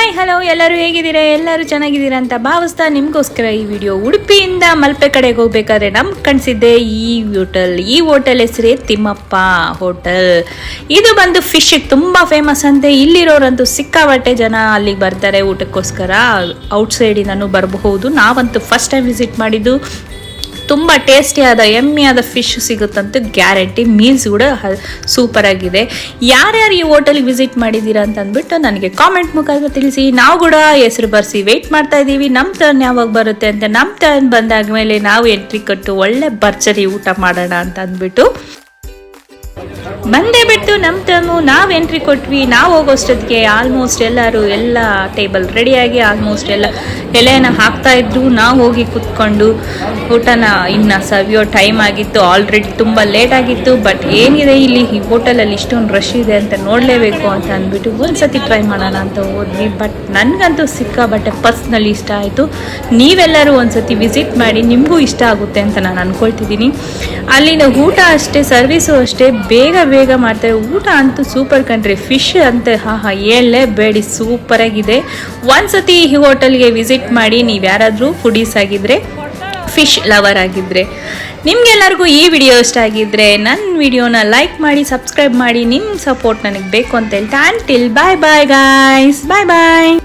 Hi hello, ಎಲ್ಲರೂ ಹೇಗಿದ್ದೀರಾ? ಎಲ್ಲರೂ ಚೆನ್ನಾಗಿದ್ದೀರಾ ಅಂತ ಭಾವಿಸ್ತಾ ನಿಮಗೋಸ್ಕರ ಈ ವಿಡಿಯೋ. ಉಡುಪಿಯಿಂದ ಮಲ್ಪೆ ಕಡೆಗೆ ಹೋಗ್ಬೇಕಾದ್ರೆ ನಮ್ಗೆ ಕಾಣಿಸಿದ್ದೆ ಈ ಹೋಟೆಲ್ ಹೆಸರೇ ತಿಮ್ಮಪ್ಪ ಹೋಟೆಲ್. ಇದು ಬಂದು ಫಿಶ್ ತುಂಬ ಫೇಮಸ್ ಅಂತೆ. ಇಲ್ಲಿರೋರಂತೂ ಸಿಕ್ಕಾಬಟ್ಟೆ ಜನ ಅಲ್ಲಿಗೆ ಬರ್ತಾರೆ ಊಟಕ್ಕೋಸ್ಕರ. ಔಟ್ಸೈಡಿನೂ ಬರಬಹುದು. ನಾವಂತೂ ಫಸ್ಟ್ ಟೈಮ್ ವಿಸಿಟ್ ಮಾಡಿದ್ದು. ತುಂಬ ಟೇಸ್ಟಿಯಾದ ಎಮ್ಮಿಯಾದ ಫಿಶ್ ಸಿಗುತ್ತಂತೂ ಗ್ಯಾರಂಟಿ. ಮೀಲ್ಸ್ ಕೂಡ ಸೂಪರ್ ಆಗಿದೆ. ಯಾರ್ಯಾರು ಈ ಹೋಟೆಲ್ಗೆ ವಿಸಿಟ್ ಮಾಡಿದ್ದೀರಾ ಅಂತ ಅಂದ್ಬಿಟ್ಟು ನನಗೆ ಕಾಮೆಂಟ್ ಮುಖಾಂತರ ತಿಳಿಸಿ. ನಾವು ಕೂಡ ಹೆಸರು ಬರ್ಸಿ ವೆಯ್ಟ್ ಮಾಡ್ತಾ ಇದ್ದೀವಿ. ನಮ್ಮ ಟರ್ನ್ ಯಾವಾಗ ಬರುತ್ತೆ ಅಂತ. ನಮ್ಮ ಟರ್ನ್ ಬಂದಾಗ ಮೇಲೆ ನಾವು ಎಂಟ್ರಿ ಕೊಟ್ಟು ಒಳ್ಳೆ ಭರ್ಜರಿ ಊಟ ಮಾಡೋಣ ಅಂತ ಅಂದ್ಬಿಟ್ಟು ಬಂದೇ ಬಿಟ್ಟು ನಮ್ಮ ಟರ್ಮು ನಾವು ಎಂಟ್ರಿ ಕೊಟ್ವಿ. ನಾವು ಹೋಗೋಷ್ಟೊತ್ತಿಗೆ ಆಲ್ಮೋಸ್ಟ್ ಎಲ್ಲ ಟೇಬಲ್ ರೆಡಿಯಾಗಿ ಆಲ್ಮೋಸ್ಟ್ ಎಲ್ಲ ಎಲೆನ ಹಾಕ್ತಾ ಇದ್ರು. ನಾವು ಹೋಗಿ ಕುತ್ಕೊಂಡು ಊಟನ ಇನ್ನು ಸವಿಯೋ ಟೈಮ್ ಆಗಿತ್ತು. ಆಲ್ರೆಡಿ ತುಂಬ ಲೇಟ್ ಆಗಿತ್ತು. ಬಟ್ ಏನಿದೆ ಇಲ್ಲಿ ಈ ಹೋಟೆಲಲ್ಲಿ ಇಷ್ಟೊಂದು ರಶ್ ಇದೆ ಅಂತ ನೋಡಲೇಬೇಕು ಅಂತ ಅಂದ್ಬಿಟ್ಟು ಒಂದ್ಸತಿ ಟ್ರೈ ಮಾಡೋಣ ಅಂತ ಹೋದ್ವಿ. ಬಟ್ ನನಗಂತೂ ಸಿಕ್ಕಾಬಟ್ಟೆ ಪರ್ಸ್ನಲಿ ಇಷ್ಟ ಆಯಿತು. ನೀವೆಲ್ಲರೂ ಒಂದ್ಸತಿ ವಿಸಿಟ್ ಮಾಡಿ, ನಿಮಗೂ ಇಷ್ಟ ಆಗುತ್ತೆ ಅಂತ ನಾನು ಅಂದ್ಕೊಳ್ತಿದ್ದೀನಿ. ಅಲ್ಲಿನ ಊಟ ಅಷ್ಟೇ, ಸರ್ವಿಸು ಅಷ್ಟೇ, ಬೇಗ ಮಾಡ್ತಾರೆ. ಊಟ ಅಂತೂ ಸೂಪರ್ ಕಣ್ರಿ. ಫಿಶ್ ಅಂತ ಹೇಳಲೇಬೇಡಿ, ಸೂಪರಾಗಿದೆ. ಒಂದ್ಸತಿ ಈ ಹೋಟೆಲ್ಗೆ ವಿಸಿಟ್ ಮಾಡಿ, ನೀವು ಯಾರಾದರೂ ಫುಡೀಸ್ ಆಗಿದ್ರೆ, ಫಿಶ್ ಲವರ್ ಆಗಿದ್ರೆ. ನಿಮ್ಗೆಲ್ಲರಿಗೂ ಈ ವಿಡಿಯೋ ಇಷ್ಟ ಆಗಿದ್ರೆ ನನ್ನ ವಿಡಿಯೋನ ಲೈಕ್ ಮಾಡಿ, ಸಬ್ಸ್ಕ್ರೈಬ್ ಮಾಡಿ. ನಿಮ್ಮ ಸಪೋರ್ಟ್ ನನಗೆ ಬೇಕು ಅಂತ ಹೇಳ್ತಾ, ಅಂಟಿಲ್ ಬಾಯ್ ಬಾಯ್ ಗಾಯ್ಸ್, ಬಾಯ್ ಬಾಯ್.